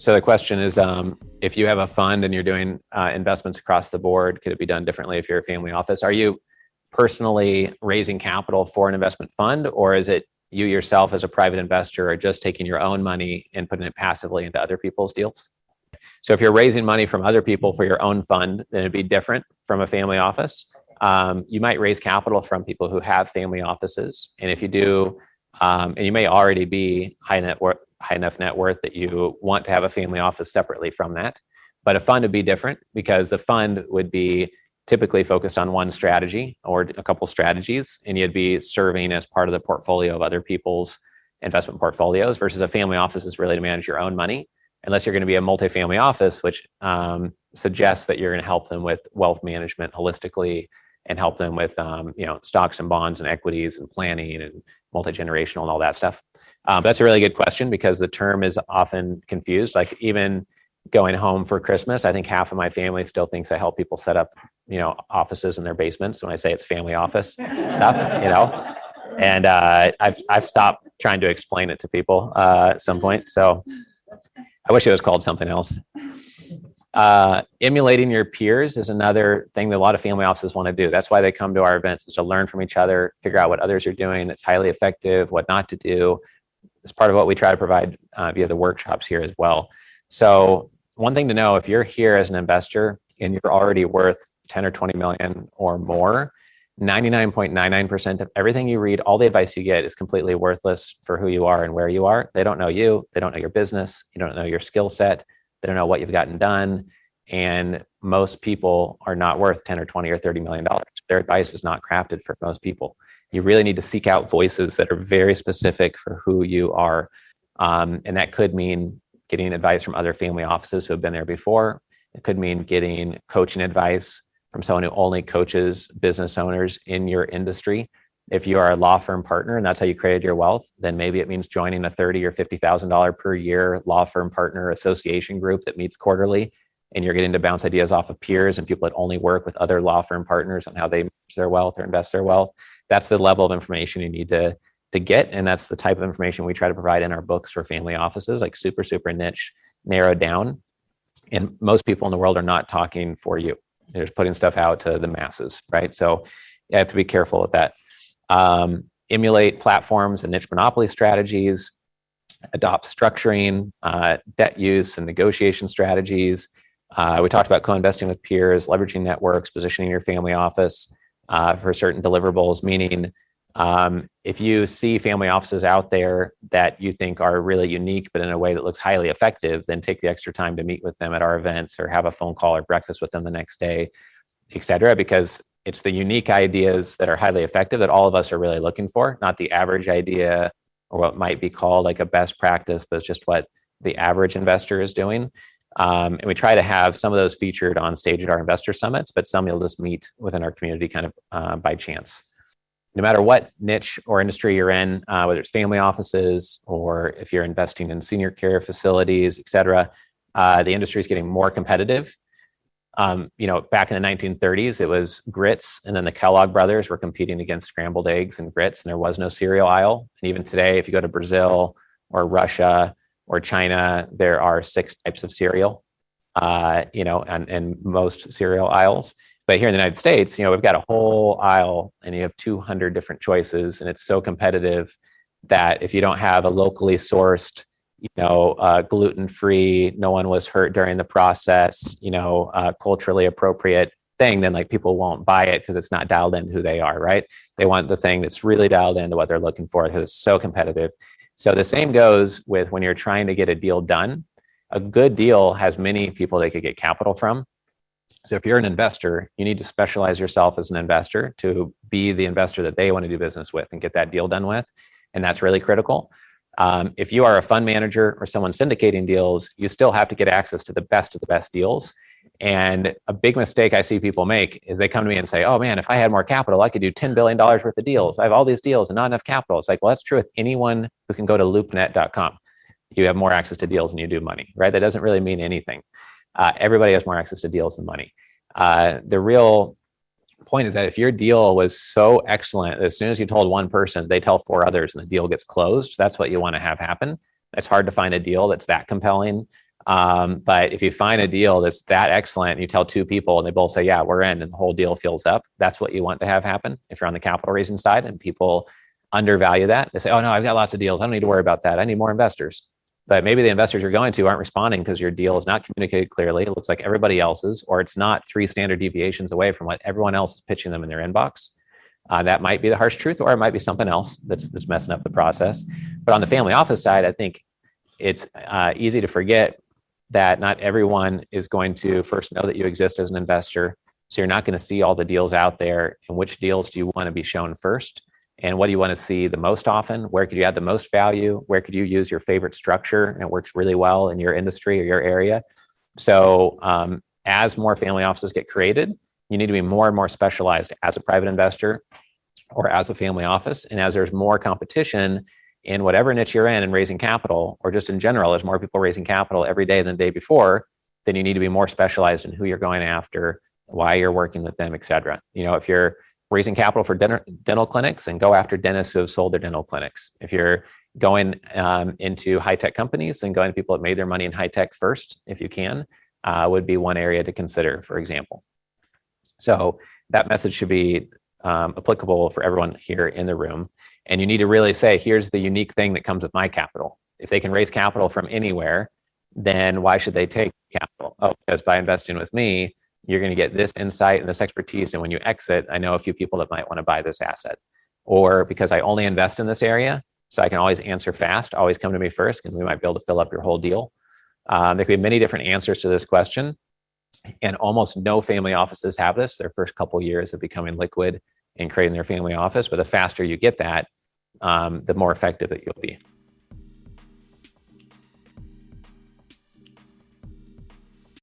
So the question is, if you have a fund and you're doing investments across the board, could it be done differently if you're a family office? Are you personally raising capital for an investment fund, or is it you yourself as a private investor are just taking your own money and putting it passively into other people's deals? So if you're raising money from other people for your own fund, then it'd be different from a family office. You might raise capital from people who have family offices. And if you do, and you may already be high enough net worth that you want to have a family office separately from that. But a fund would be different because the fund would be typically focused on one strategy or a couple strategies, and you'd be serving as part of the portfolio of other people's investment portfolios, versus a family office is really to manage your own money, unless you're going to be a multifamily office, which suggests that you're going to help them with wealth management holistically and help them with stocks and bonds and equities and planning and multi-generational and all that stuff. That's a really good question because the term is often confused. Like even going home for Christmas, I think half of my family still thinks I help people set up, offices in their basements when I say it's family office stuff, and I've stopped trying to explain it to people at some point. So I wish it was called something else. Emulating your peers is another thing that a lot of family offices want to do. That's why they come to our events, is to learn from each other, figure out what others are doing that's highly effective, what not to do. It's part of what we try to provide via the workshops here as well. So one thing to know, if you're here as an investor and you're already worth 10 or 20 million or more, 99.99% of everything you read, all the advice you get is completely worthless for who you are and where you are. They don't know you. They don't know your business. You don't know your skill set. They don't know what you've gotten done. And most people are not worth 10 or 20 or $30 million. Their advice is not crafted for most people. You really need to seek out voices that are very specific for who you are. And that could mean getting advice from other family offices who have been there before. It could mean getting coaching advice from someone who only coaches business owners in your industry. If you are a law firm partner and that's how you created your wealth, then maybe it means joining a $30,000 or $50,000 per year law firm partner association group that meets quarterly, and you're getting to bounce ideas off of peers and people that only work with other law firm partners on how they manage their wealth or invest their wealth. That's the level of information you need to get, and that's the type of information we try to provide in our books for family offices, like super niche, narrowed down. And most people in the world are not talking for you. They're just putting stuff out to the masses, right? So you have to be careful with that. Emulate platforms and niche monopoly strategies, adopt structuring, debt use and negotiation strategies. We talked about co-investing with peers, leveraging networks, positioning your family office for certain deliverables, meaning if you see family offices out there that you think are really unique, but in a way that looks highly effective, then take the extra time to meet with them at our events or have a phone call or breakfast with them the next day, et cetera, because it's the unique ideas that are highly effective that all of us are really looking for, not the average idea or what might be called like a best practice, but it's just what the average investor is doing. And we try to have some of those featured on stage at our investor summits, but some you'll just meet within our community kind of by chance. No matter what niche or industry you're in, whether it's family offices or if you're investing in senior care facilities, et cetera, the industry is getting more competitive. Back in the 1930s, it was grits, and then the Kellogg brothers were competing against scrambled eggs and grits, and there was no cereal aisle. And even today, if you go to Brazil or Russia or China, there are 6 types of cereal, and most cereal aisles. But here in the United States, we've got a whole aisle and you have 200 different choices, and it's so competitive that if you don't have a locally sourced, gluten-free, no one was hurt during the process, culturally appropriate thing, then like people won't buy it because it's not dialed into who they are, right? They want the thing that's really dialed into what they're looking for because it's so competitive. So the same goes with when you're trying to get a deal done. A good deal has many people they could get capital from. So if you're an investor, you need to specialize yourself as an investor to be the investor that they want to do business with and get that deal done with. And that's really critical. If you are a fund manager or someone syndicating deals, you still have to get access to the best of the best deals. And a big mistake I see people make is they come to me and say, oh man, if I had more capital, I could do $10 billion worth of deals. I have all these deals and not enough capital. It's like, well, that's true with anyone who can go to loopnet.com. You have more access to deals than you do money, right? That doesn't really mean anything. Everybody has more access to deals than money. The real point is that if your deal was so excellent, as soon as you told one person, they tell 4 others and the deal gets closed. That's what you want to have happen. It's hard to find a deal that's that compelling But if you find a deal that's that excellent, and you tell two people and they both say, yeah, we're in, and the whole deal fills up, that's what you want to have happen if you're on the capital raising side, and people undervalue that. They say, oh no, I've got lots of deals, I don't need to worry about that, I need more investors. But maybe the investors you're going to aren't responding because your deal is not communicated clearly, it looks like everybody else's, or it's not 3 standard deviations away from what everyone else is pitching them in their inbox. That might be the harsh truth, or it might be something else that's messing up the process. But on the family office side, I think it's easy to forget that not everyone is going to first know that you exist as an investor. So you're not going to see all the deals out there. And which deals do you want to be shown first? And what do you want to see the most often? Where could you add the most value? Where could you use your favorite structure and it works really well in your industry or your area? So as more family offices get created, you need to be more and more specialized as a private investor or as a family office. And as there's more competition in whatever niche you're in and raising capital, or just in general, there's more people raising capital every day than the day before, then you need to be more specialized in who you're going after, why you're working with them, et cetera. You know, if you're raising capital for dental clinics, and go after dentists who have sold their dental clinics. If you're going into high-tech companies, then going to people that made their money in high-tech first, if you can, would be one area to consider, for example. So that message should be applicable for everyone here in the room. And you need to really say, here's the unique thing that comes with my capital. If they can raise capital from anywhere, then why should they take capital? Oh, because by investing with me, you're going to get this insight and this expertise. And when you exit, I know a few people that might want to buy this asset. Or because I only invest in this area, so I can always answer fast, always come to me first, and we might be able to fill up your whole deal. There could be many different answers to this question. And almost no family offices have this their first couple of years of becoming liquid and creating their family office. But the faster you get that, the more effective that you'll be.